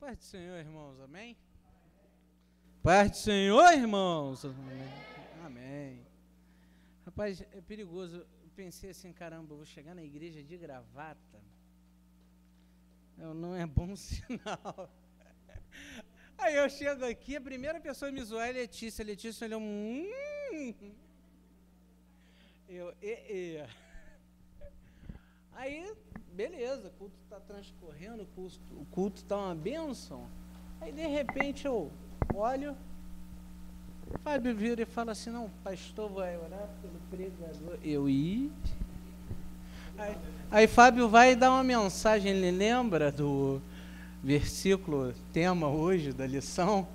Paz do Senhor, irmãos, amém? Paz do Senhor, irmãos, amém. Amém. Rapaz, é perigoso. Eu pensei assim, caramba, eu vou chegar na igreja de gravata. Não é bom sinal. Aí eu chego aqui, a primeira pessoa que me zoar é Letícia. Letícia olhou, Aí, beleza, o culto está transcorrendo, o culto está uma bênção. Aí, de repente, eu olho, Fábio vira e fala assim, não, o pastor vai orar pelo pregador. Aí Fábio vai dar uma mensagem, ele lembra do versículo, tema hoje, da lição?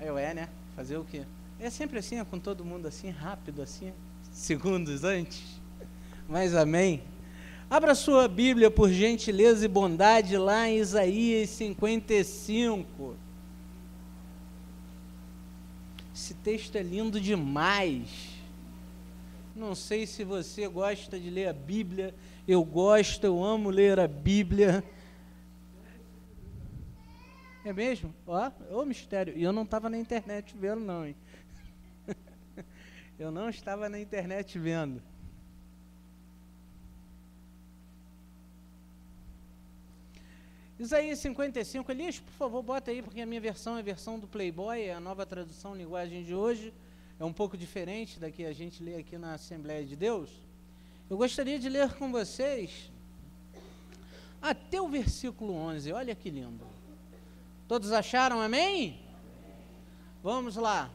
Aí eu, né, fazer o quê? É sempre assim, é com todo mundo assim, rápido assim, segundos antes. Mas amém? Abra sua Bíblia, por gentileza e bondade, lá em Isaías 55. Esse texto é lindo demais. Não sei se você gosta de ler a Bíblia. Eu gosto, eu amo ler a Bíblia. É mesmo? Ó, mistério. E eu não estava na internet vendo, não, hein? Eu não estava na internet vendo. Isaías 55, Elias, por favor, bota aí, porque a minha versão é a versão do Playboy, é a nova tradução, linguagem de hoje, é um pouco diferente da que a gente lê aqui na Assembleia de Deus. Eu gostaria de ler com vocês até o versículo 11, olha que lindo. Todos acharam, amém? Vamos lá.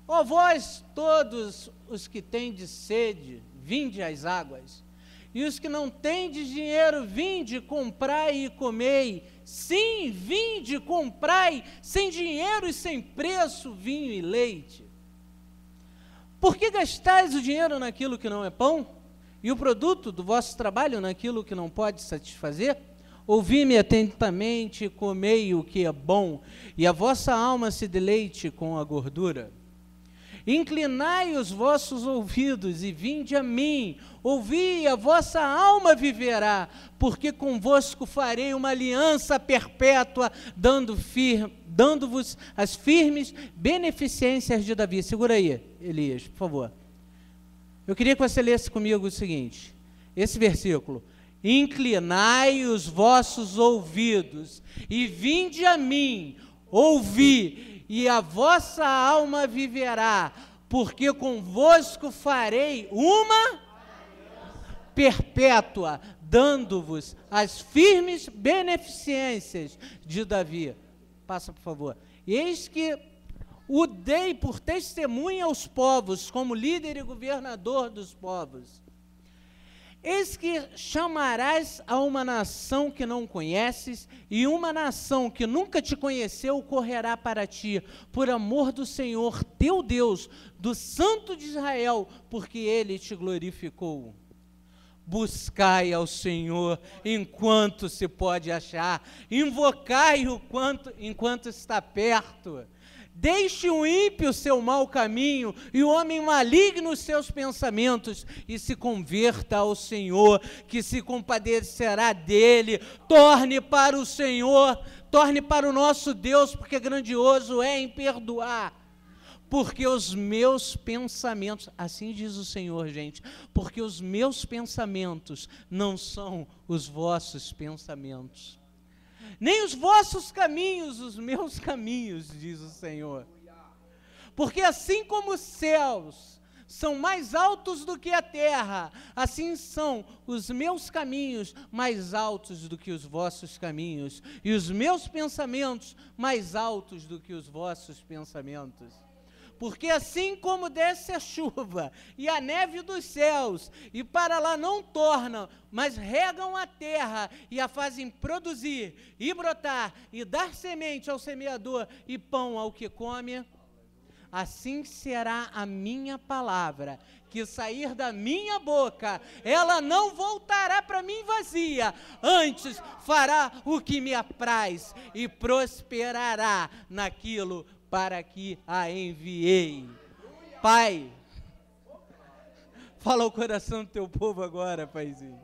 Ó vós todos os que tendes sede, vinde às águas. E os que não tendes dinheiro, vinde, comprai e comei. Sim, vinde, comprai, sem dinheiro e sem preço, vinho e leite. Por que gastais o dinheiro naquilo que não é pão? E o produto do vosso trabalho naquilo que não pode satisfazer? Ouvi-me atentamente e comei o que é bom, e a vossa alma se deleite com a gordura. Inclinai os vossos ouvidos e vinde a mim, ouvi e a vossa alma viverá, porque convosco farei uma aliança perpétua, dando-vos as firmes beneficências de Davi. Segura aí, Elias, por favor. Eu queria que você lesse comigo o seguinte, esse versículo. Inclinai os vossos ouvidos e vinde a mim, ouvi, e a vossa alma viverá, porque convosco farei uma perpétua, dando-vos as firmes beneficências de Davi. Passa, por favor. Eis que o dei por testemunha aos povos, como líder e governador dos povos. Eis que chamarás a uma nação que não conheces, e uma nação que nunca te conheceu correrá para ti, por amor do Senhor teu Deus, do Santo de Israel, porque Ele te glorificou. Buscai ao Senhor enquanto se pode achar, invocai-o enquanto está perto. Deixe o ímpio seu mau caminho e o homem maligno os seus pensamentos e se converta ao Senhor, que se compadecerá dele. Torne para o Senhor, torne para o nosso Deus, porque grandioso é em perdoar. Porque os meus pensamentos, assim diz o Senhor, gente, porque os meus pensamentos não são os vossos pensamentos. Nem os vossos caminhos, os meus caminhos, diz o Senhor. Porque assim como os céus são mais altos do que a terra, assim são os meus caminhos mais altos do que os vossos caminhos, e os meus pensamentos mais altos do que os vossos pensamentos. Porque assim como desce a chuva e a neve dos céus, e para lá não tornam, mas regam a terra e a fazem produzir e brotar e dar semente ao semeador e pão ao que come, assim será a minha palavra que sair da minha boca, ela não voltará para mim vazia, antes fará o que me apraz e prosperará naquilo para que a enviei. Pai, fala ao coração do teu povo agora, Paizinho.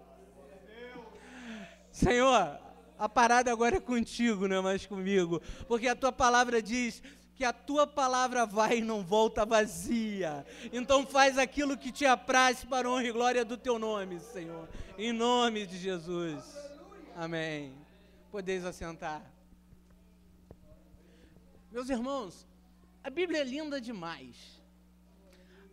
Senhor, A parada agora é contigo, não é mais comigo. Porque a tua palavra diz que a tua palavra vai e não volta vazia. Então faz aquilo que te apraz para a honra e glória do teu nome, Senhor. Em nome de Jesus. Amém. Podeis assentar. Meus irmãos, a Bíblia é linda demais.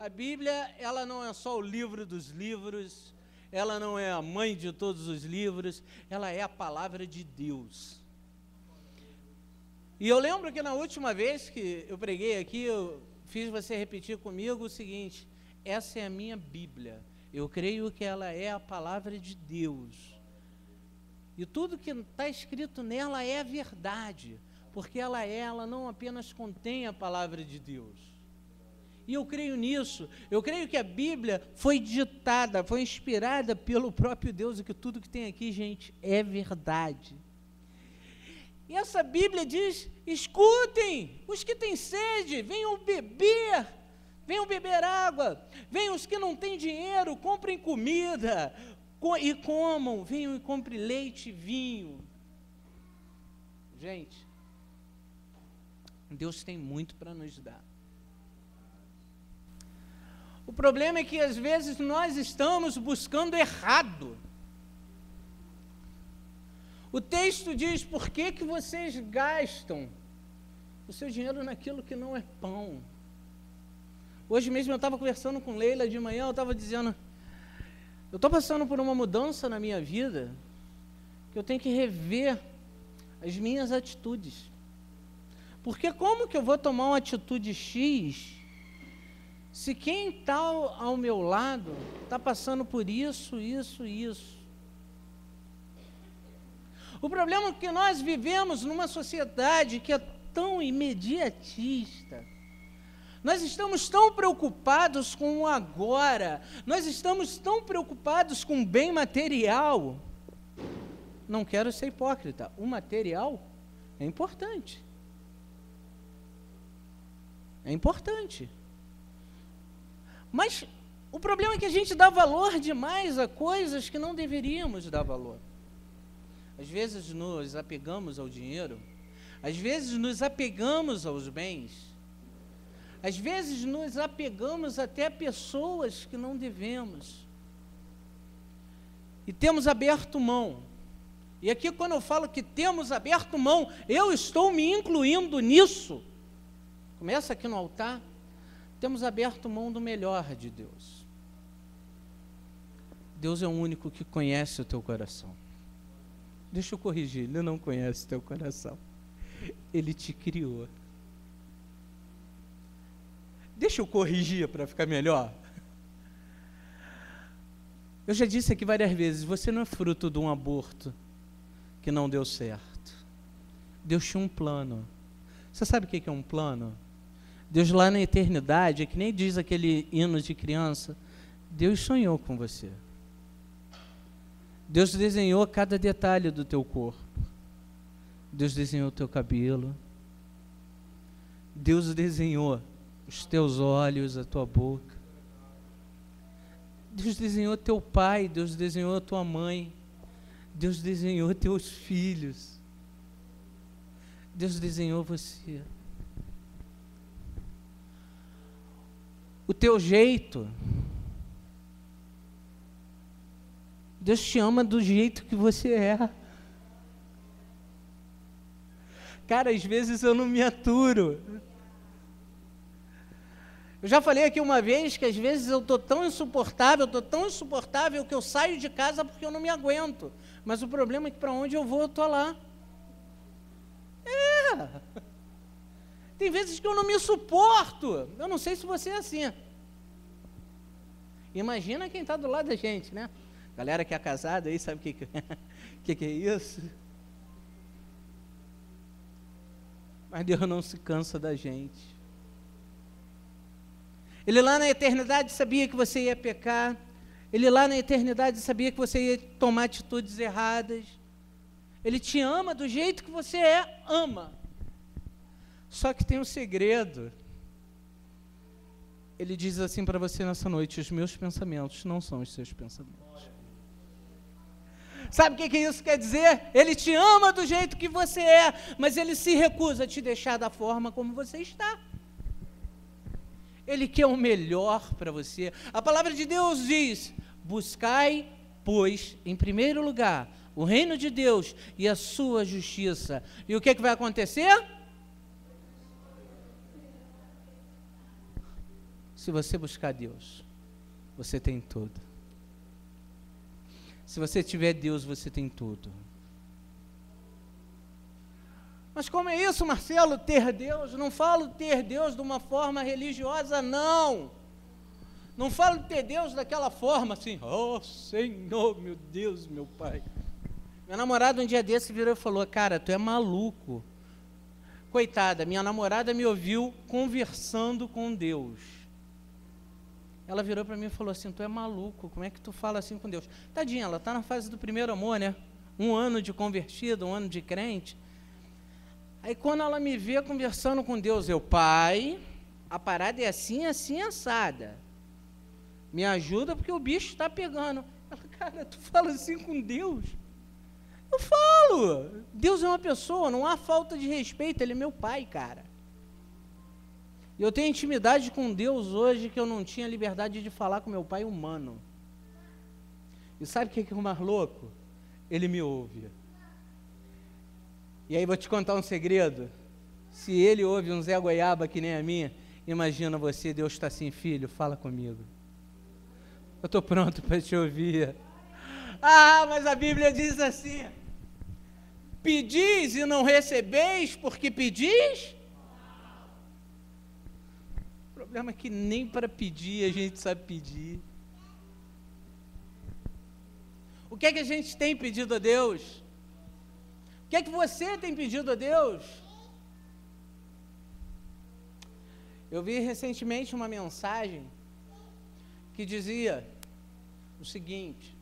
A Bíblia, ela não é só o livro dos livros, ela não é a mãe de todos os livros, ela é a palavra de Deus. E eu lembro que na última vez que eu preguei aqui, eu fiz você repetir comigo o seguinte: essa é a minha Bíblia, eu creio que ela é a palavra de Deus. E tudo que está escrito nela é a verdade, porque ela não apenas contém a palavra de Deus. E eu creio nisso, eu creio que a Bíblia foi ditada, foi inspirada pelo próprio Deus, e que tudo que tem aqui, gente, é verdade. E essa Bíblia diz: escutem, os que têm sede, venham beber água, venham os que não têm dinheiro, comprem comida, e comam, venham e comprem leite e vinho. Gente, Deus tem muito para nos dar. O problema é que às vezes nós estamos buscando errado. O texto diz: por que vocês gastam o seu dinheiro naquilo que não é pão? Hoje mesmo eu estava conversando com Leila de manhã, eu estava dizendo, eu estou passando por uma mudança na minha vida, que eu tenho que rever as minhas atitudes. Porque como que eu vou tomar uma atitude X, se quem está ao meu lado está passando por isso. O problema é que nós vivemos numa sociedade que é tão imediatista. Nós estamos tão preocupados com o agora, nós estamos tão preocupados com o bem material. Não quero ser hipócrita, o material é importante. É importante. Mas o problema é que a gente dá valor demais a coisas que não deveríamos dar valor. Às vezes nos apegamos ao dinheiro, às vezes nos apegamos aos bens, às vezes nos apegamos até a pessoas que não devemos. E temos aberto mão. E aqui, quando eu falo que temos aberto mão, eu estou me incluindo nisso. Começa aqui no altar. Temos aberto mão do melhor de Deus. Deus é o único que conhece o teu coração. Deixa eu corrigir, Ele não conhece o teu coração. Ele te criou. Deixa eu corrigir para ficar melhor. Eu já disse aqui várias vezes, você não é fruto de um aborto que não deu certo. Deus tinha um plano. Você sabe o que é um plano? Deus lá na eternidade, é que nem diz aquele hino de criança, Deus sonhou com você. Deus desenhou cada detalhe do teu corpo. Deus desenhou o teu cabelo. Deus desenhou os teus olhos, a tua boca. Deus desenhou teu pai, Deus desenhou a tua mãe. Deus desenhou teus filhos. Deus desenhou você. O teu jeito. Deus te ama do jeito que você é. Cara, às vezes eu não me aturo. Eu já falei aqui uma vez que às vezes eu estou tão insuportável que eu saio de casa porque eu não me aguento. Mas o problema é que para onde eu vou, eu estou lá. Tem vezes que eu não me suporto. Eu não sei se você é assim. Imagina quem está do lado da gente, né? Galera que é casada aí, sabe o que é isso? Mas Deus não se cansa da gente. Ele lá na eternidade sabia que você ia pecar. Ele lá na eternidade sabia que você ia tomar atitudes erradas. Ele te ama do jeito que você ama. Só que tem um segredo. Ele diz assim para você nessa noite: os meus pensamentos não são os seus pensamentos. Sabe o que isso quer dizer? Ele te ama do jeito que você é, mas ele se recusa a te deixar da forma como você está. Ele quer o melhor para você. A palavra de Deus diz: buscai, pois, em primeiro lugar, o reino de Deus e a sua justiça. E o que vai acontecer? Se você buscar Deus, você tem tudo. Se você tiver Deus, você tem tudo. Mas como é isso, Marcelo, ter Deus? Não falo ter Deus de uma forma religiosa, não. Não falo ter Deus daquela forma assim, oh Senhor, meu Deus, meu Pai. Minha namorada um dia desse virou e falou: cara, tu é maluco. Coitada, minha namorada me ouviu conversando com Deus. Ela virou para mim e falou assim: tu é maluco, como é que tu fala assim com Deus? Tadinha, ela está na fase do primeiro amor, né? 1 ano de convertido, 1 ano de crente. Aí quando ela me vê conversando com Deus, eu: pai, a parada é assim, assim, assada. Me ajuda porque o bicho está pegando. Ela: cara, tu fala assim com Deus? Eu falo. Deus é uma pessoa, não há falta de respeito, Ele é meu pai, cara. E eu tenho intimidade com Deus hoje que eu não tinha liberdade de falar com meu pai humano. E sabe o que é o mais louco? Ele me ouve. E aí vou te contar um segredo. Se ele ouve um Zé Goiaba que nem a minha, imagina você, Deus está assim: filho, fala comigo. Eu estou pronto para te ouvir. Ah, mas a Bíblia diz assim: pedis e não recebeis porque pedis. O problema é que nem para pedir a gente sabe pedir. O que é que a gente tem pedido a Deus? O que é que você tem pedido a Deus? Eu vi recentemente uma mensagem que dizia o seguinte: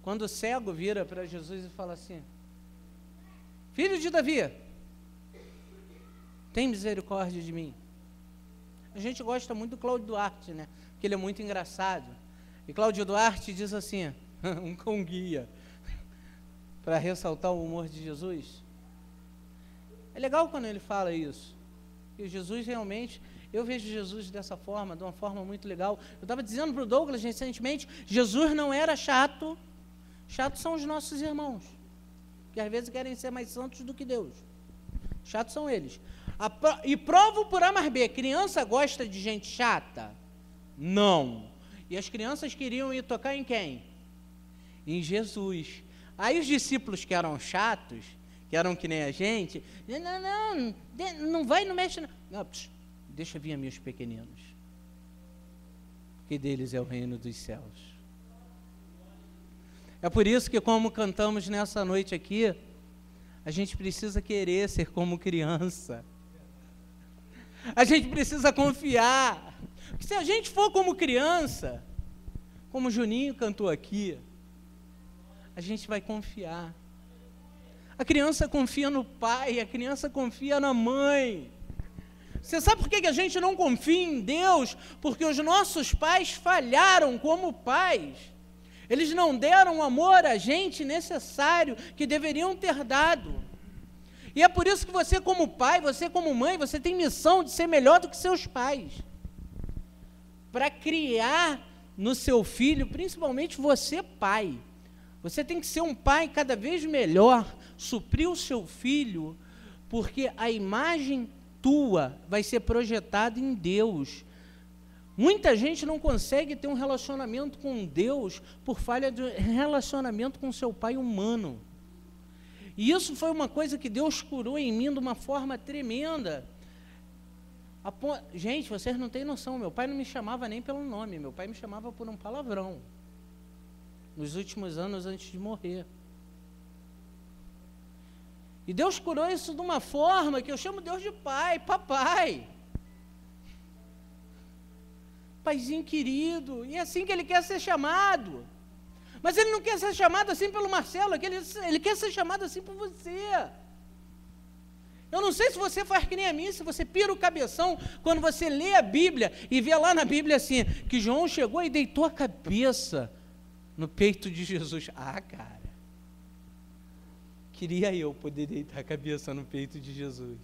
quando o cego vira para Jesus e fala assim: filho de Davi, tem misericórdia de mim. A gente gosta muito do Cláudio Duarte, né? Porque ele é muito engraçado. E Cláudio Duarte diz assim, um cão guia, para ressaltar o humor de Jesus. É legal quando ele fala isso. E Jesus realmente, eu vejo Jesus dessa forma, de uma forma muito legal. Eu estava dizendo para o Douglas recentemente, Jesus não era chato. Chatos são os nossos irmãos, que às vezes querem ser mais santos do que Deus. Chatos são eles. E provo por A mais B, criança gosta de gente chata? Não. E as crianças queriam ir tocar em quem? Em Jesus. Aí os discípulos que eram chatos, que eram que nem a gente, não vai, não mexe. Não, deixa vir a meus pequeninos, porque deles é o reino dos céus. É por isso que, como cantamos nessa noite aqui, a gente precisa querer ser como criança. A gente precisa confiar. Porque se a gente for como criança, como o Juninho cantou aqui, a gente vai confiar. A criança confia no pai, a criança confia na mãe. Você sabe por que a gente não confia em Deus? Porque os nossos pais falharam como pais. Eles não deram o amor a gente necessário que deveriam ter dado. E é por isso que você como pai, você como mãe, você tem missão de ser melhor do que seus pais. Para criar no seu filho, principalmente você pai. Você tem que ser um pai cada vez melhor, suprir o seu filho, porque a imagem tua vai ser projetada em Deus. Muita gente não consegue ter um relacionamento com Deus por falha de relacionamento com seu pai humano. E isso foi uma coisa que Deus curou em mim de uma forma tremenda. Gente, vocês não têm noção, meu pai não me chamava nem pelo nome, meu pai me chamava por um palavrão. Nos últimos anos antes de morrer. E Deus curou isso de uma forma que eu chamo Deus de pai, papai. Paizinho querido, e é assim que ele quer ser chamado. Mas ele não quer ser chamado assim pelo Marcelo, ele quer ser chamado assim por você. Eu não sei se você faz que nem a mim, se você pira o cabeção quando você lê a Bíblia e vê lá na Bíblia assim, que João chegou e deitou a cabeça no peito de Jesus. Ah, cara, queria eu poder deitar a cabeça no peito de Jesus.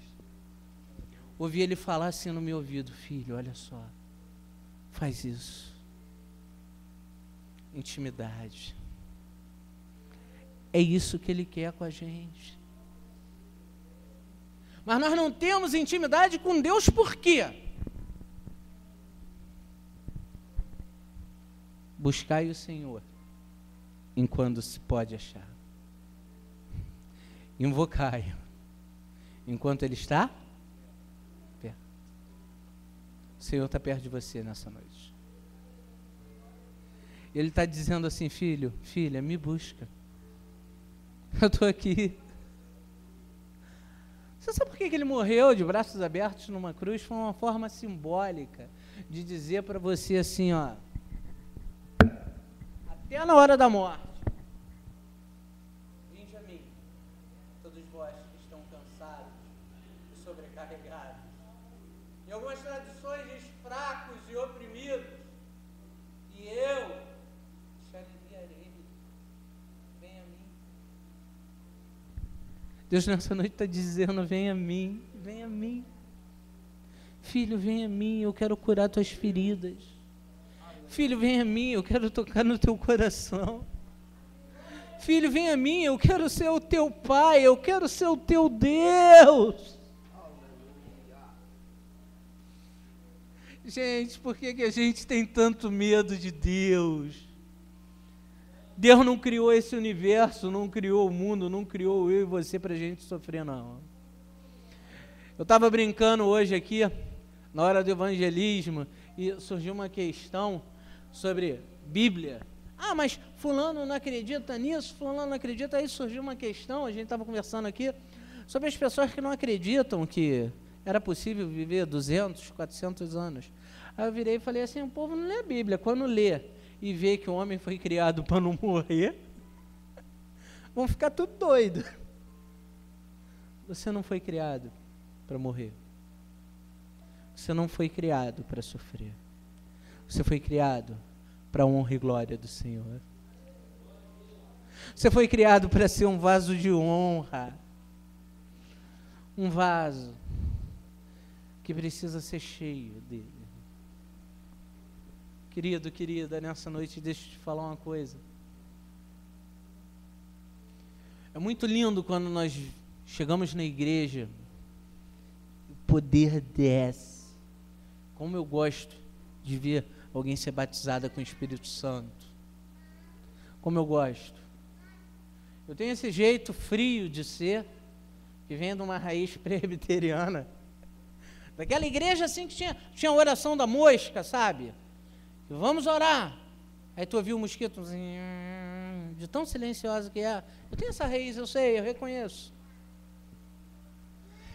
Ouvi ele falar assim no meu ouvido: filho, olha só, faz isso. Intimidade. É isso que ele quer com a gente. Mas nós não temos intimidade com Deus por quê? Buscai o Senhor enquanto se pode achar. Invocai-o enquanto Ele está perto. O Senhor está perto de você nessa noite. Ele está dizendo assim: filho, filha, me busca. Eu estou aqui. Você sabe por que ele morreu de braços abertos numa cruz? Foi uma forma simbólica de dizer para você assim, ó, até na hora da morte: vinde a mim, todos vós que estão cansados e sobrecarregados. Em algumas tradições diz fracos e oprimidos, e eu te aliviarei. Venha a mim. Deus nessa noite está dizendo: vem a mim, vem a mim. Filho, vem a mim, eu quero curar tuas feridas. Filho, vem a mim, eu quero tocar no teu coração. Filho, vem a mim, eu quero ser o teu pai, eu quero ser o teu Deus. Gente, por que a gente tem tanto medo de Deus? Deus não criou esse universo, não criou o mundo, não criou eu e você para a gente sofrer, não. Eu estava brincando hoje aqui, na hora do evangelismo, e surgiu uma questão sobre Bíblia. Ah, mas fulano não acredita nisso, fulano não acredita. Aí surgiu uma questão, a gente estava conversando aqui, sobre as pessoas que não acreditam que era possível viver 200, 400 anos. Aí eu virei e falei assim: o povo não lê a Bíblia. Quando lê e vê que o homem foi criado para não morrer, vão ficar tudo doido. Você não foi criado para morrer. Você não foi criado para sofrer. Você foi criado para a honra e glória do Senhor. Você foi criado para ser um vaso de honra. Um vaso que precisa ser cheio dele. Querido, querida, nessa noite deixa eu te falar uma coisa. É muito lindo quando nós chegamos na igreja, o poder desce. Como eu gosto de ver alguém ser batizada com o Espírito Santo. Como eu gosto. Eu tenho esse jeito frio de ser, que vem de uma raiz presbiteriana. Daquela igreja assim que tinha oração da mosca, sabe? Vamos orar. Aí tu ouviu o mosquito de tão silenciosa que é. Eu tenho essa raiz, eu sei, eu reconheço.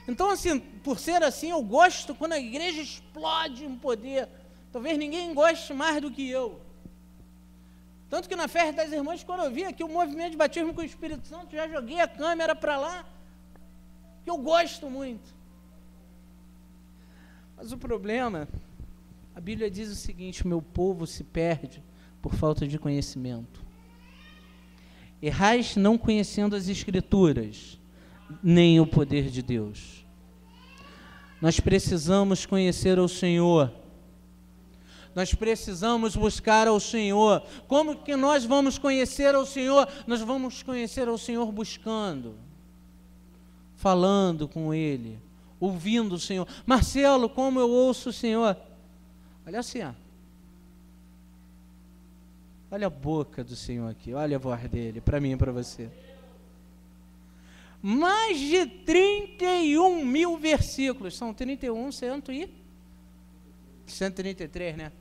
Então, assim, por ser assim, eu gosto quando a igreja explode em poder. Talvez ninguém goste mais do que eu. Tanto que na festa das irmãs, quando eu vi aqui o movimento de batismo com o Espírito Santo, já joguei a câmera para lá, que eu gosto muito. Mas o problema, a Bíblia diz o seguinte: o meu povo se perde por falta de conhecimento. Errais não conhecendo as Escrituras, nem o poder de Deus. Nós precisamos conhecer o Senhor. Nós precisamos buscar ao Senhor. Como que nós vamos conhecer ao Senhor? Nós vamos conhecer ao Senhor buscando, falando com Ele, ouvindo o Senhor. Marcelo, como eu ouço o Senhor? Olha assim, ó. Olha a boca do Senhor aqui, olha a voz dele, para mim e para você. Mais de 31 mil versículos, são 31, 133, né?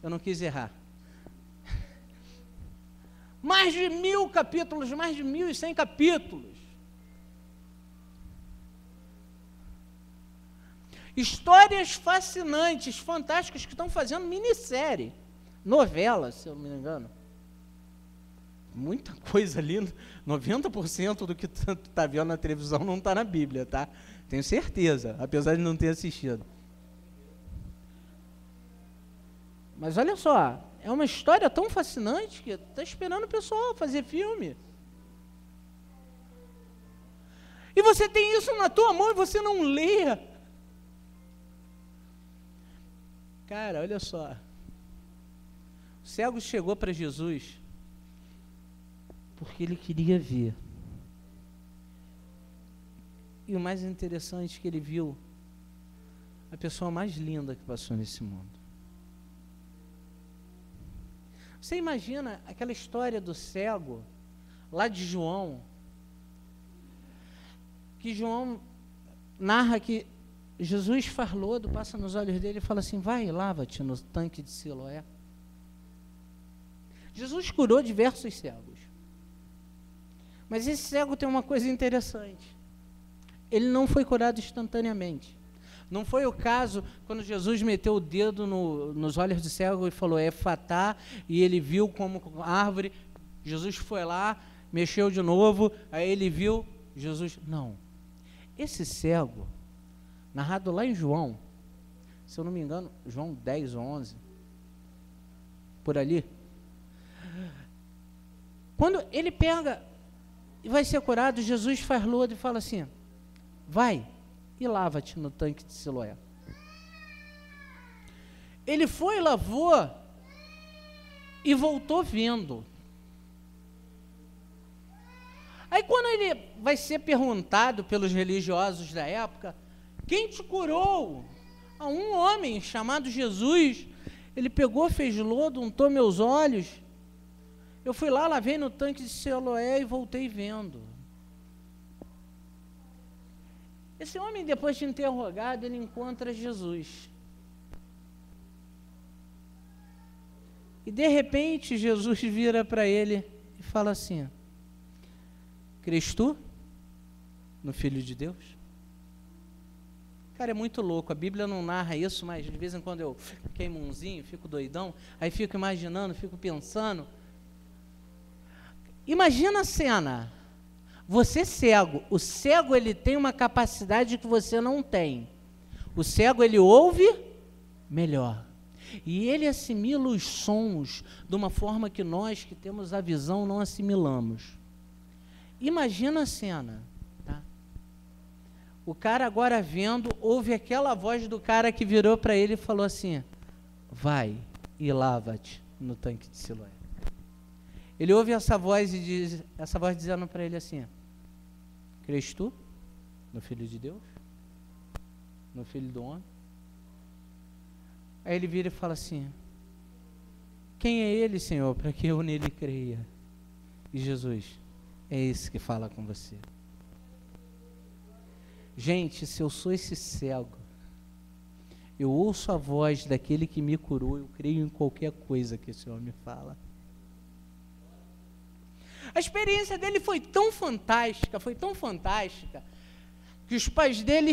Eu não quis errar. Mais de 1000 capítulos, mais de 1100 capítulos. Histórias fascinantes, fantásticas, que estão fazendo minissérie, novela, se eu não me engano. Muita coisa ali, 90% do que tu está vendo na televisão não está na Bíblia, tá? Tenho certeza, apesar de não ter assistido. Mas olha só, é uma história tão fascinante que está esperando o pessoal fazer filme. E você tem isso na tua mão e você não lê. Cara, olha só. O cego chegou para Jesus porque ele queria ver. E o mais interessante é que ele viu a pessoa mais linda que passou nesse mundo. Você imagina aquela história do cego, lá de João, que João narra que Jesus faz lodo, passa nos olhos dele e fala assim, vai e lava-te no tanque de Siloé. Jesus curou diversos cegos. Mas esse cego tem uma coisa interessante. Ele não foi curado instantaneamente. Não foi o caso quando Jesus meteu o dedo nos olhos do cego e falou, efatá, e ele viu como árvore. Jesus foi lá, mexeu de novo, aí ele viu, Jesus... Não. Esse cego, narrado lá em João, se eu não me engano, João 10 ou 11, por ali, quando ele pega e vai ser curado, Jesus faz lodo e fala assim, vai e lava-te no tanque de Siloé. Ele foi, lavou e voltou vendo. Aí quando ele vai ser perguntado pelos religiosos da época, quem te curou? A um homem chamado Jesus, ele pegou, fez lodo, untou meus olhos, eu fui lá, lavei no tanque de Siloé e voltei vendo. Esse homem, depois de interrogado, ele encontra Jesus. E de repente, Jesus vira para ele e fala assim, crês tu no Filho de Deus? Cara, é muito louco, a Bíblia não narra isso, mas de vez em quando eu queimo umzinho, fico doidão, aí fico imaginando, fico pensando. Imagina a cena, você cego, o cego ele tem uma capacidade que você não tem. O cego ele ouve melhor. E ele assimila os sons de uma forma que nós que temos a visão não assimilamos. Imagina a cena, tá? O cara agora vendo, ouve aquela voz do cara que virou para ele e falou assim, vai e lava-te no tanque de Siloé. Ele ouve essa voz e diz, essa voz dizendo para ele assim, crês tu no Filho de Deus? No Filho do Homem? Aí ele vira e fala assim, quem é ele, Senhor, para que eu nele creia? E Jesus, é esse que fala com você. Gente, se eu sou esse cego, eu ouço a voz daquele que me curou, eu creio em qualquer coisa que esse homem fala. A experiência dele foi tão fantástica, que os pais dele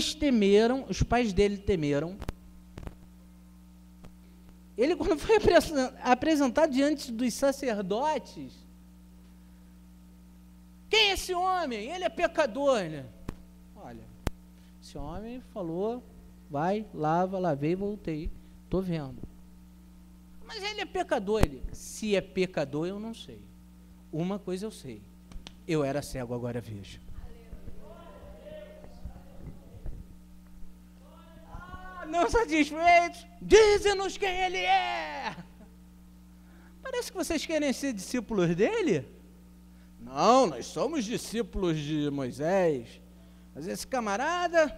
temeram. Ele, quando foi apresentado diante dos sacerdotes, quem é esse homem? Ele é pecador, né? Olha, esse homem falou, vai, lava, lavei e voltei, estou vendo. Mas ele é pecador, se é pecador eu não sei. Uma coisa eu sei, eu era cego, agora vejo. Não satisfeitos, dize-nos quem ele é. Parece que vocês querem ser discípulos dele. Não, nós somos discípulos de Moisés. Mas esse camarada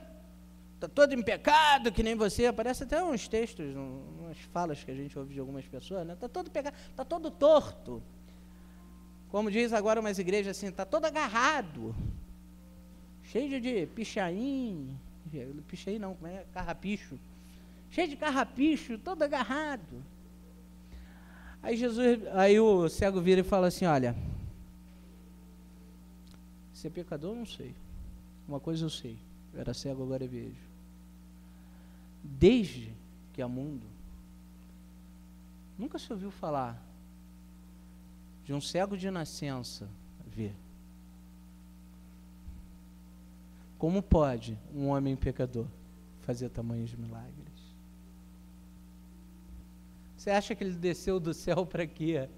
está todo em pecado, que nem você. Aparece até uns textos, umas falas que a gente ouve de algumas pessoas, né? Está todo pecado, está todo torto. Como diz agora umas igrejas assim, está todo agarrado, cheio de pichain, não, como é? Carrapicho, cheio de carrapicho, todo agarrado. Aí o cego vira e fala assim, olha, se é pecador, não sei. Uma coisa eu sei, eu era cego, agora eu vejo. Desde que há mundo, nunca se ouviu falar de um cego de nascença ver. Como pode um homem pecador fazer tamanhos milagres? Você acha que ele desceu do céu para quê?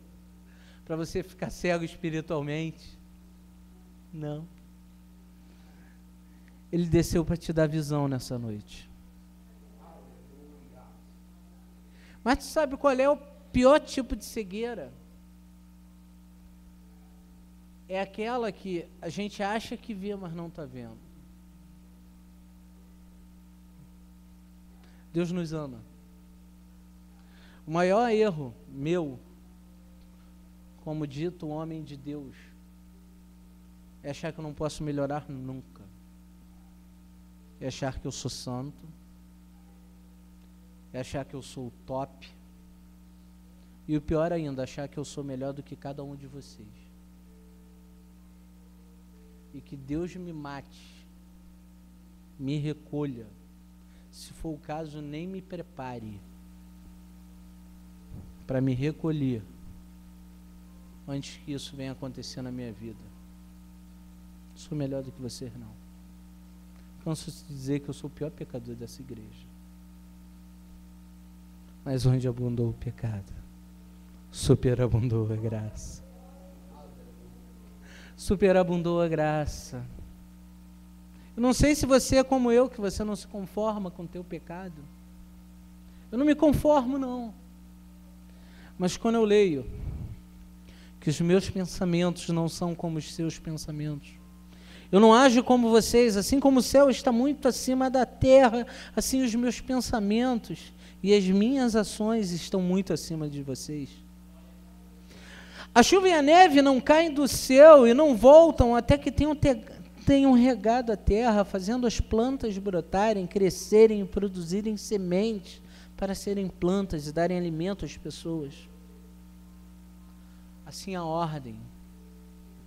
Para você ficar cego espiritualmente? Não. Ele desceu para te dar visão nessa noite. Mas tu sabe qual é o pior tipo de cegueira? É aquela que a gente acha que vê, mas não está vendo. Deus nos ama. O maior erro meu, como dito homem de Deus, é achar que eu não posso melhorar nunca. É achar que eu sou santo. É achar que eu sou o top. E o pior ainda, achar que eu sou melhor do que cada um de vocês. E que Deus me mate, me recolha. Se for o caso, nem me prepare para me recolher antes que isso venha acontecer na minha vida. Sou melhor do que vocês, não. Canso de dizer que eu sou o pior pecador dessa igreja. Mas onde abundou o pecado, superabundou a graça. Superabundou a graça. Eu não sei se você é como eu, que você não se conforma com o teu pecado. Eu não me conformo, não. Mas quando eu leio que os meus pensamentos não são como os seus pensamentos, eu não ajo como vocês, assim como o céu está muito acima da terra, assim os meus pensamentos e as minhas ações estão muito acima de vocês. A chuva e a neve não caem do céu e não voltam até que tenham regado a terra, fazendo as plantas brotarem, crescerem e produzirem sementes para serem plantas e darem alimento às pessoas. Assim a ordem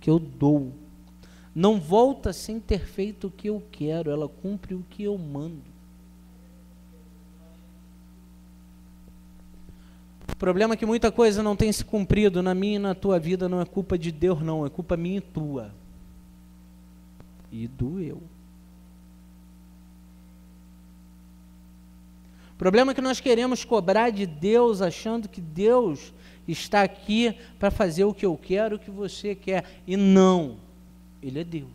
que eu dou não volta sem ter feito o que eu quero, ela cumpre o que eu mando. O problema é que muita coisa não tem se cumprido na minha e na tua vida, não é culpa de Deus, não, é culpa minha e tua. E do eu. O problema é que nós queremos cobrar de Deus, achando que Deus está aqui para fazer o que eu quero, o que você quer. E não, Ele é Deus.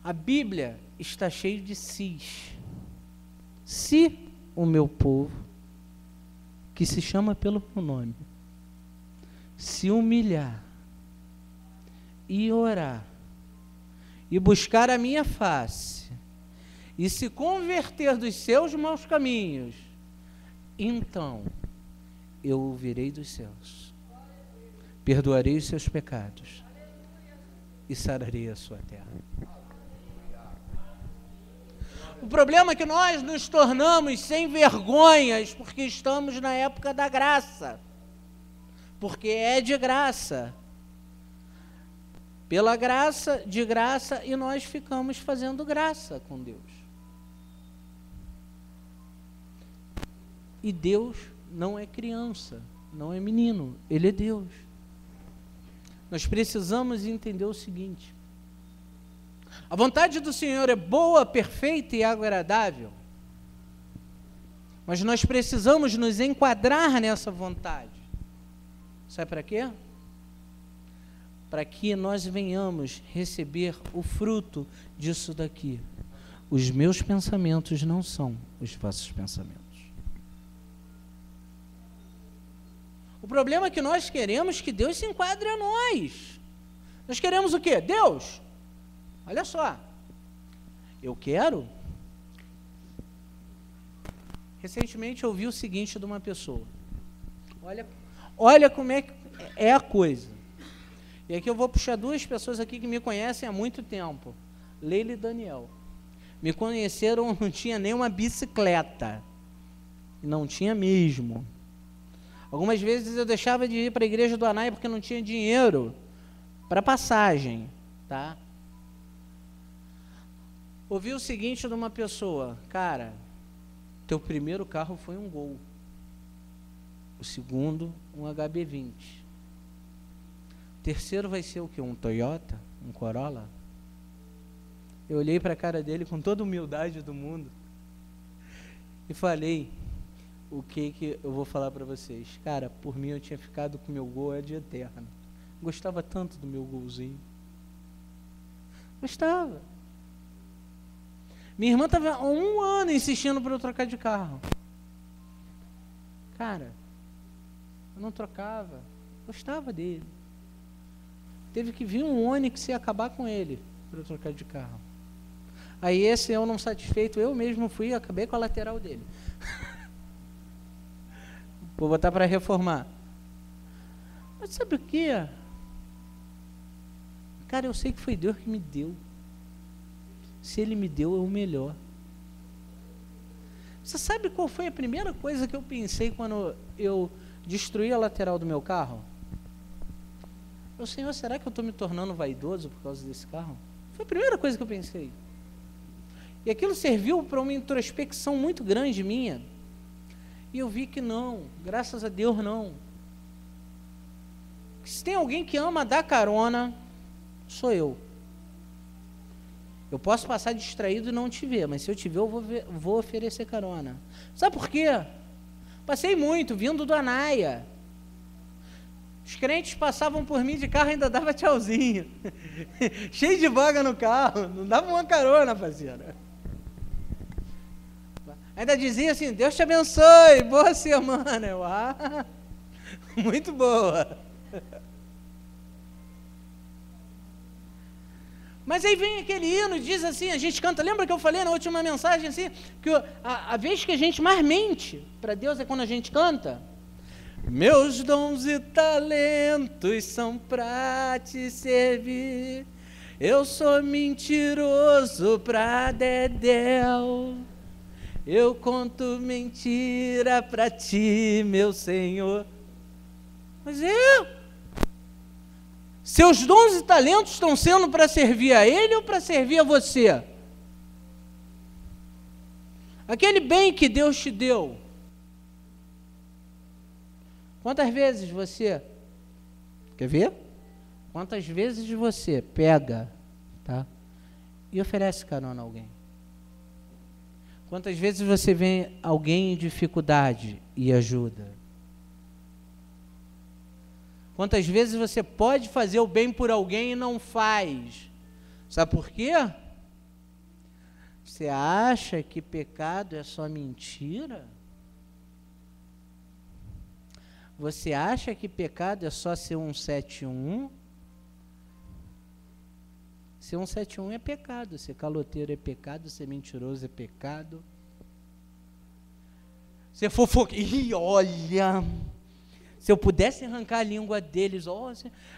A Bíblia está cheia de sis. Se o meu povo, que se chama pelo meu nome, se humilhar e orar e buscar a minha face e se converter dos seus maus caminhos, então eu ouvirei dos céus, perdoarei os seus pecados e sararei a sua terra. O problema é que nós nos tornamos sem vergonhas porque estamos na época da graça. Porque é de graça. Pela graça, de graça, e nós ficamos fazendo graça com Deus. E Deus não é criança, não é menino, Ele é Deus. Nós precisamos entender o seguinte: a vontade do Senhor é boa, perfeita e agradável. Mas nós precisamos nos enquadrar nessa vontade. Sabe para quê? Para que nós venhamos receber o fruto disso daqui. Os meus pensamentos não são os vossos pensamentos. O problema é que nós queremos que Deus se enquadre a nós. Nós queremos o quê? Deus, olha só, eu quero. Recentemente eu ouvi o seguinte de uma pessoa. Olha como é que é a coisa. E aqui eu vou puxar duas pessoas aqui que me conhecem há muito tempo. Leila e Daniel. Me conheceram, não tinha nem uma bicicleta. Não tinha mesmo. Algumas vezes eu deixava de ir para a igreja do Anai porque não tinha dinheiro para passagem, tá? Ouvi o seguinte de uma pessoa: cara, teu primeiro carro foi um Gol, o segundo um HB20. terceiro vai ser o quê? Um Toyota? Um Corolla? Eu olhei para a cara dele com toda a humildade do mundo e falei, o que eu vou falar para vocês? Cara, por mim eu tinha ficado com o meu Gol de eterno. Gostava tanto do meu Golzinho. Gostava. Minha irmã estava há 1 ano insistindo para eu trocar de carro. Cara, eu não trocava. Gostava dele. Teve que vir um Onix e acabar com ele para eu trocar de carro. Aí esse eu não satisfeito, eu mesmo fui e acabei com a lateral dele. Vou botar para reformar. Mas sabe o que? Cara, eu sei que foi Deus que me deu. Se Ele me deu, é o melhor. Você sabe qual foi a primeira coisa que eu pensei quando eu destruí a lateral do meu carro? Eu, Senhor, será que eu estou me tornando vaidoso por causa desse carro? Foi a primeira coisa que eu pensei. E aquilo serviu para uma introspecção muito grande minha. E eu vi que não, graças a Deus não. Se tem alguém que ama dar carona, sou eu. Eu posso passar distraído e não te ver, mas se eu te ver, vou oferecer carona. Sabe por quê? Passei muito, vindo do Anaia. Os crentes passavam por mim de carro e ainda dava tchauzinho. Cheio de vaga no carro, não dava uma carona, parceiro. Ainda dizia assim, Deus te abençoe, boa semana. Eu, muito boa. Mas aí vem aquele hino e diz assim, a gente canta, lembra que eu falei na última mensagem assim, que a vez que a gente mais mente para Deus é quando a gente canta. Meus dons e talentos são para te servir, eu sou mentiroso pra dedéu, eu conto mentira pra ti, meu Senhor. Mas seus dons e talentos estão sendo para servir a Ele ou para servir a você? Aquele bem que Deus te deu. Quantas vezes você, quer ver? Quantas vezes você pega, tá? E oferece carona a alguém? Quantas vezes você vê alguém em dificuldade e ajuda? Quantas vezes você pode fazer o bem por alguém e não faz? Sabe por quê? Você acha que pecado é só mentira? Você acha que pecado é só ser 171? Ser 171 é pecado, ser caloteiro é pecado, ser mentiroso é pecado. Ser fofoqueiro, ih, olha... Se eu pudesse arrancar a língua deles,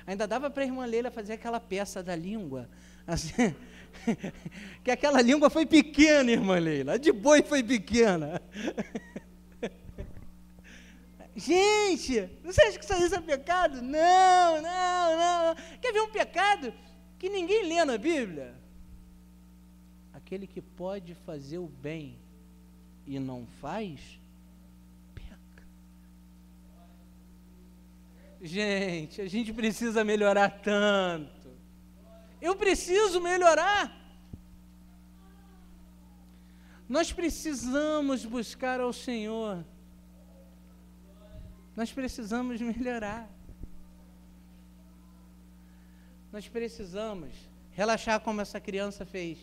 ainda dava para a irmã Leila fazer aquela peça da língua. Assim, que aquela língua foi pequena, irmã Leila. A de boi foi pequena. Gente, você acha que isso é pecado? Não. Quer ver um pecado que ninguém lê na Bíblia? Aquele que pode fazer o bem e não faz, peca. Gente, a gente precisa melhorar tanto. Eu preciso melhorar. Nós precisamos buscar ao Senhor. Nós precisamos melhorar. Nós precisamos relaxar como essa criança fez.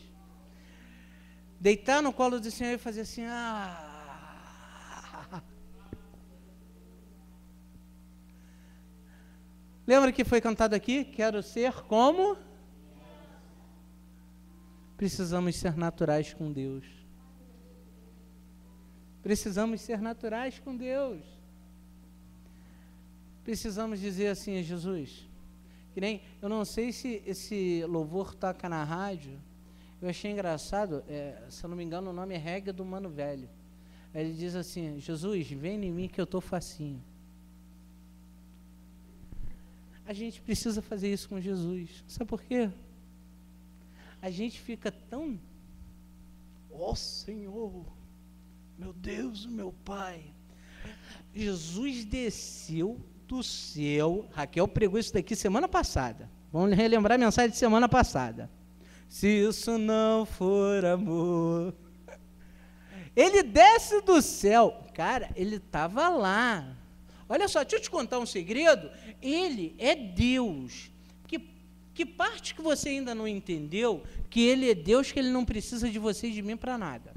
Deitar no colo do Senhor e fazer assim, Lembra que foi cantado aqui? Quero ser como? Precisamos ser naturais com Deus. Precisamos ser naturais com Deus. Precisamos dizer assim a Jesus, que nem, eu não sei se esse louvor toca na rádio, eu achei engraçado, se eu não me engano o nome é Reggae do Mano Velho. Ele diz assim, Jesus, vem em mim que eu estou facinho. A gente precisa fazer isso com Jesus. Sabe por quê? A gente fica tão, Senhor, meu Deus, meu Pai. Jesus desceu do céu, Raquel pregou isso daqui semana passada, vamos relembrar a mensagem de semana passada, se isso não for amor, ele desce do céu, cara, ele estava lá, olha só, deixa eu te contar um segredo, ele é Deus, que parte que você ainda não entendeu, que ele é Deus, que ele não precisa de você e de mim para nada.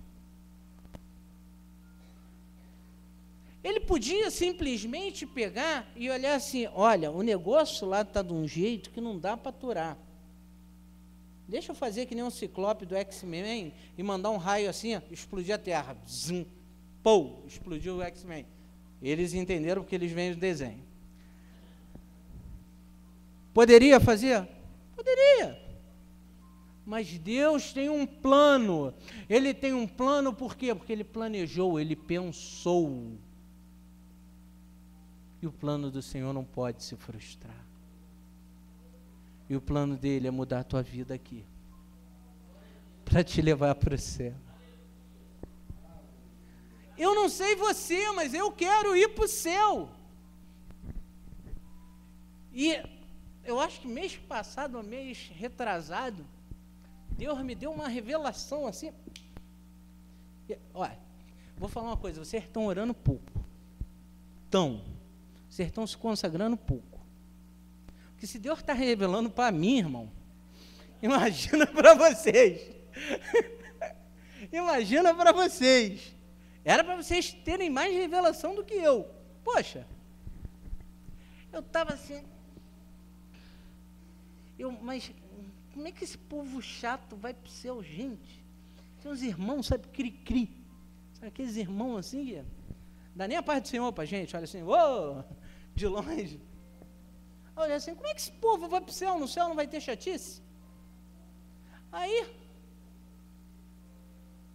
Ele podia simplesmente pegar e olhar assim, olha, o negócio lá está de um jeito que não dá para aturar. Deixa eu fazer que nem um ciclope do X-Men e mandar um raio assim, ó, explodir a Terra. Zum, pou, explodiu o X-Men. Eles entenderam porque eles vêm do desenho. Poderia fazer? Poderia. Mas Deus tem um plano. Ele tem um plano por quê? Porque ele planejou, ele pensou. E o plano do Senhor não pode se frustrar. E o plano dele é mudar a tua vida aqui. Para te levar para o céu. Eu não sei você, mas eu quero ir para o céu. E eu acho que mês passado, ou mês retrasado, Deus me deu uma revelação assim. Olha, vou falar uma coisa, vocês estão orando pouco. Vocês estão se consagrando pouco. Porque se Deus está revelando para mim, irmão, imagina para vocês. Imagina para vocês. Era para vocês terem mais revelação do que eu. Poxa, eu estava assim... mas como é que esse povo chato vai para o céu, gente? Tem uns irmãos, sabe, cri-cri. Sabe aqueles irmãos assim, dá nem a paz do Senhor para a gente, olha assim, oh, de longe. Olha assim, como é que esse povo vai para o céu? No céu não vai ter chatice? Aí,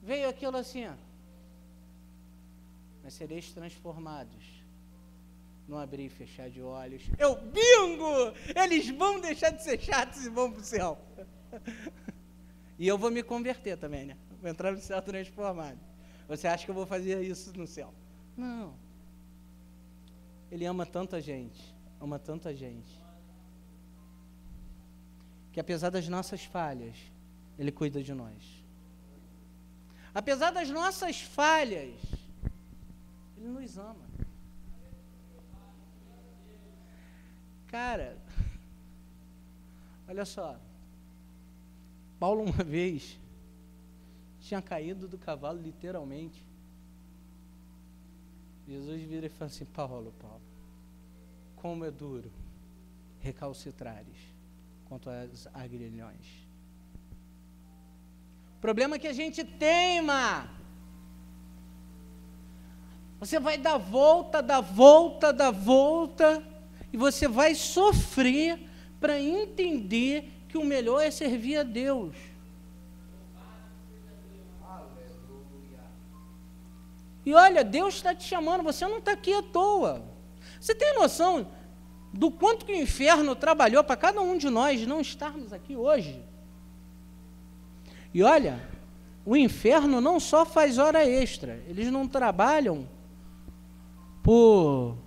veio aquilo assim, ó. Mas sereis transformados no abrir e fechar de olhos. Bingo! Eles vão deixar de ser chatos e vão para o céu. E eu vou me converter também, né? Vou entrar no céu transformado. Você acha que eu vou fazer isso no céu? Não. Ele ama tanta gente, que apesar das nossas falhas, Ele cuida de nós. Apesar das nossas falhas, Ele nos ama. Cara, olha só, Paulo uma vez tinha caído do cavalo, literalmente. Jesus vira e fala assim, Paulo, como é duro recalcitrares quanto às agrilhões. O problema é que a gente teima. Você vai dar volta, e você vai sofrer para entender que o melhor é servir a Deus. E olha, Deus está te chamando, você não está aqui à toa. Você tem noção do quanto que o inferno trabalhou para cada um de nós não estarmos aqui hoje? E olha, o inferno não só faz hora extra, eles não trabalham por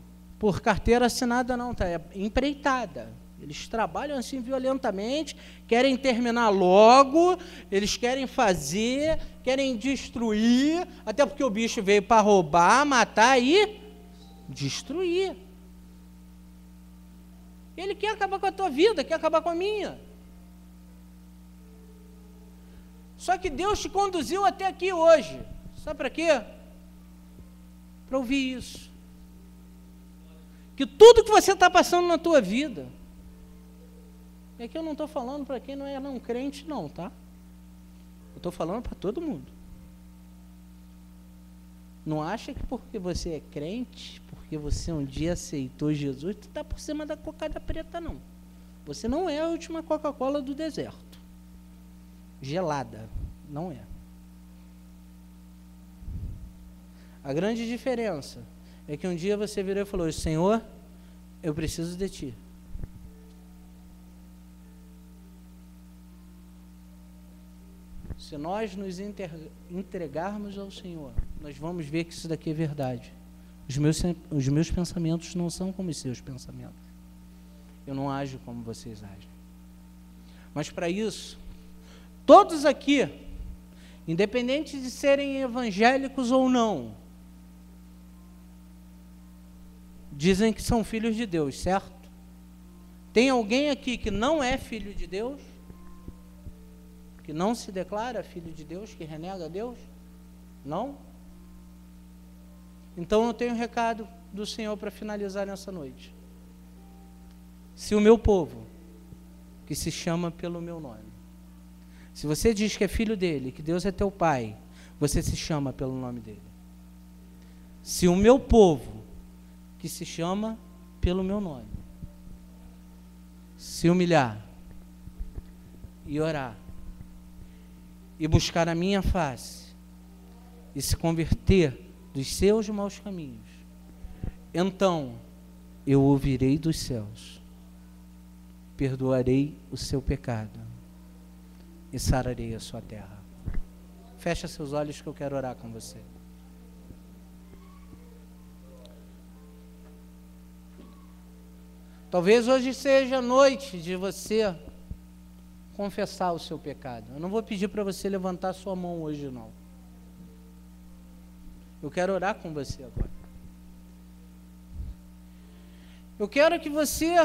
carteira assinada não, tá? É empreitada. Eles trabalham assim violentamente, querem terminar logo, eles querem fazer, querem destruir, até porque o bicho veio para roubar, matar e destruir. Ele quer acabar com a tua vida, quer acabar com a minha. Só que Deus te conduziu até aqui hoje. Sabe para quê? Para ouvir isso. Que tudo que você está passando na tua vida, é que eu não estou falando para quem não é não crente não, tá? Eu estou falando para todo mundo. Não acha que porque você é crente, porque você um dia aceitou Jesus, tu está por cima da cocada preta, não. Você não é a última Coca-Cola do deserto. Gelada, não é. A grande diferença é que um dia você virou e falou, Senhor, eu preciso de Ti. Se nós nos entregarmos ao Senhor, nós vamos ver que isso daqui é verdade. Os meus pensamentos não são como os seus pensamentos. Eu não ajo como vocês agem. Mas para isso, todos aqui, independente de serem evangélicos ou não, dizem que são filhos de Deus, certo? Tem alguém aqui que não é filho de Deus? Que não se declara filho de Deus, que renega Deus? Não? Então eu tenho um recado do Senhor para finalizar nessa noite. Se o meu povo, que se chama pelo meu nome, se você diz que é filho dele, que Deus é teu pai, você se chama pelo nome dele. Se o meu povo, que se chama pelo meu nome, se humilhar e orar e buscar a minha face e se converter dos seus maus caminhos, então eu ouvirei dos céus, perdoarei o seu pecado e sararei a sua terra. Fecha seus olhos que eu quero orar com você. Talvez hoje seja a noite de você confessar o seu pecado. Eu não vou pedir para você levantar sua mão hoje, não. Eu quero orar com você agora. Eu quero que você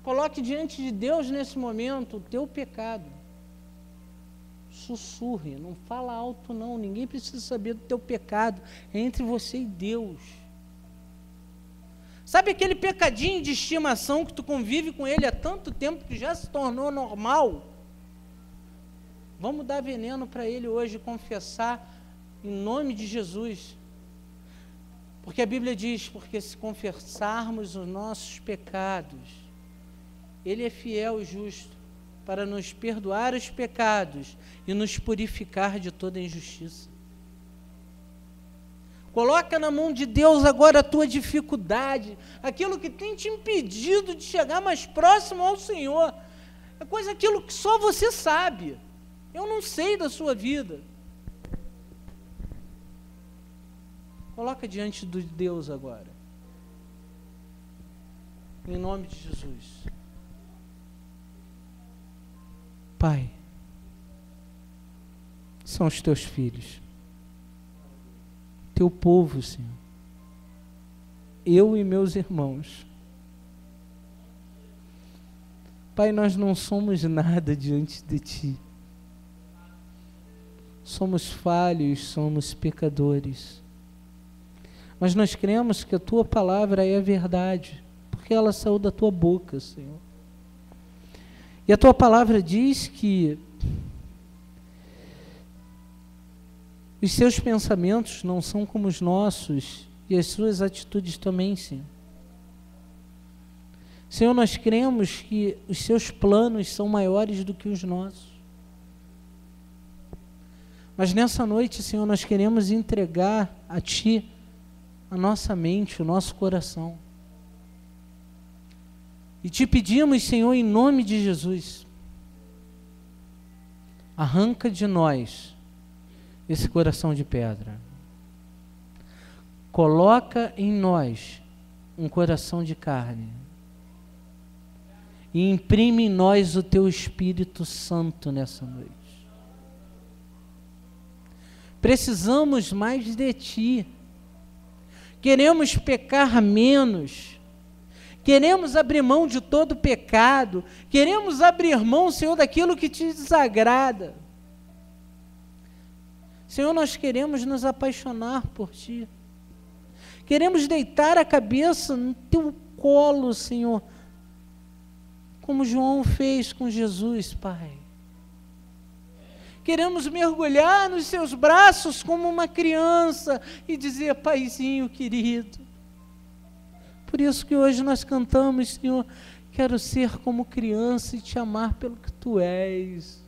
coloque diante de Deus nesse momento o teu pecado. Sussurre, não fala alto não, ninguém precisa saber do teu pecado, é entre você e Deus. Sabe aquele pecadinho de estimação que tu convive com ele há tanto tempo que já se tornou normal? Vamos dar veneno para ele hoje, confessar em nome de Jesus. Porque a Bíblia diz, porque se confessarmos os nossos pecados, Ele é fiel e justo para nos perdoar os pecados e nos purificar de toda injustiça. Coloca na mão de Deus agora a tua dificuldade, aquilo que tem te impedido de chegar mais próximo ao Senhor. É coisa aquilo que só você sabe. Eu não sei da sua vida. Coloca diante de Deus agora. Em nome de Jesus. Pai, são os teus filhos. Teu povo, Senhor. Eu e meus irmãos. Pai, nós não somos nada diante de Ti. Somos falhos, somos pecadores. Mas nós cremos que a Tua palavra é a verdade, porque ela saiu da Tua boca, Senhor. E a Tua palavra diz que os seus pensamentos não são como os nossos, e as suas atitudes também, Senhor. Senhor, nós cremos que os seus planos são maiores do que os nossos. Mas nessa noite, Senhor, nós queremos entregar a Ti a nossa mente, o nosso coração. E Te pedimos, Senhor, em nome de Jesus, arranca de nós esse coração de pedra. Coloca em nós um coração de carne. E imprime em nós o Teu Espírito Santo nessa noite. Precisamos mais de Ti. Queremos pecar menos. Queremos abrir mão de todo pecado. Queremos abrir mão, Senhor, daquilo que Te desagrada. Senhor, nós queremos nos apaixonar por Ti. Queremos deitar a cabeça no Teu colo, Senhor, como João fez com Jesus, Pai. Queremos mergulhar nos Seus braços como uma criança e dizer, Paizinho querido. Por isso que hoje nós cantamos, Senhor, quero ser como criança e Te amar pelo que Tu és.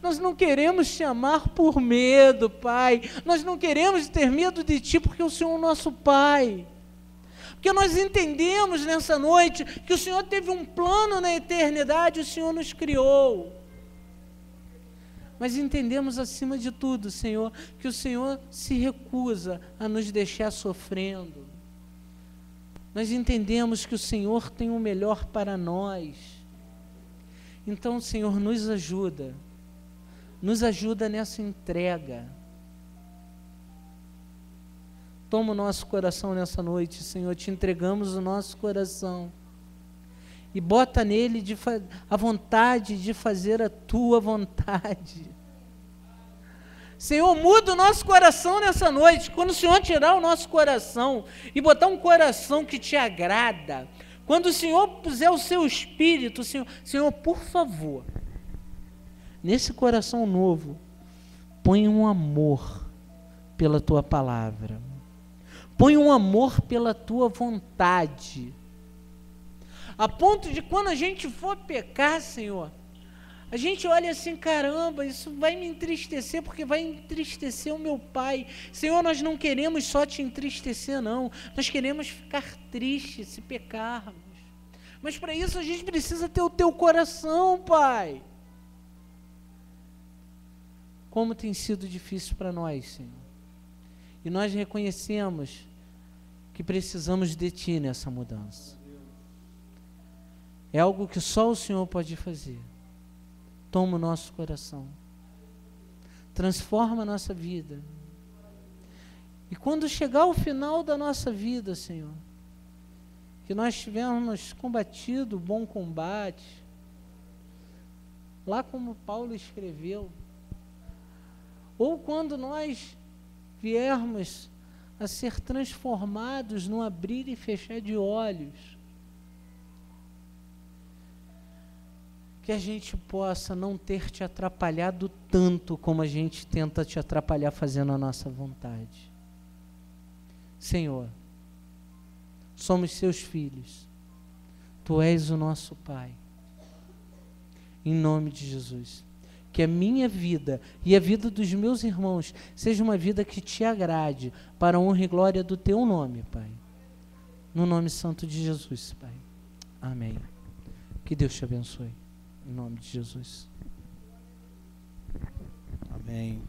Nós não queremos Te amar por medo, Pai. Nós não queremos ter medo de Ti, porque o Senhor é o nosso Pai. Porque nós entendemos nessa noite que o Senhor teve um plano na eternidade, o Senhor nos criou. mas entendemos acima de tudo, Senhor, que o Senhor se recusa a nos deixar sofrendo. Nós entendemos que o Senhor tem o melhor para nós. Então, Senhor, nos ajuda nessa entrega. Toma o nosso coração nessa noite, Senhor, te entregamos o nosso coração. E bota nele a vontade de fazer a tua vontade. Senhor, muda o nosso coração nessa noite. Quando o Senhor tirar o nosso coração e botar um coração que te agrada, quando o Senhor puser o seu espírito, Senhor, por favor, nesse coração novo, põe um amor pela tua palavra. Põe um amor pela tua vontade. A ponto de quando a gente for pecar, Senhor, a gente olha assim, caramba, isso vai me entristecer, porque vai entristecer o meu Pai. Senhor, nós não queremos só te entristecer, não. Nós queremos ficar tristes se pecarmos. Mas para isso a gente precisa ter o teu coração, Pai. Como tem sido difícil para nós, Senhor. E nós reconhecemos que precisamos de Ti nessa mudança. É algo que só o Senhor pode fazer. Toma o nosso coração. Transforma a nossa vida. E quando chegar o final da nossa vida, Senhor, que nós tivermos combatido o bom combate, lá como Paulo escreveu, ou quando nós viermos a ser transformados no abrir e fechar de olhos, que a gente possa não ter te atrapalhado tanto como a gente tenta te atrapalhar fazendo a nossa vontade. Senhor, somos seus filhos, Tu és o nosso Pai. Em nome de Jesus, que a minha vida e a vida dos meus irmãos seja uma vida que te agrade, para a honra e glória do Teu nome, Pai. No nome santo de Jesus, Pai. Amém. Que Deus te abençoe. Em nome de Jesus. Amém.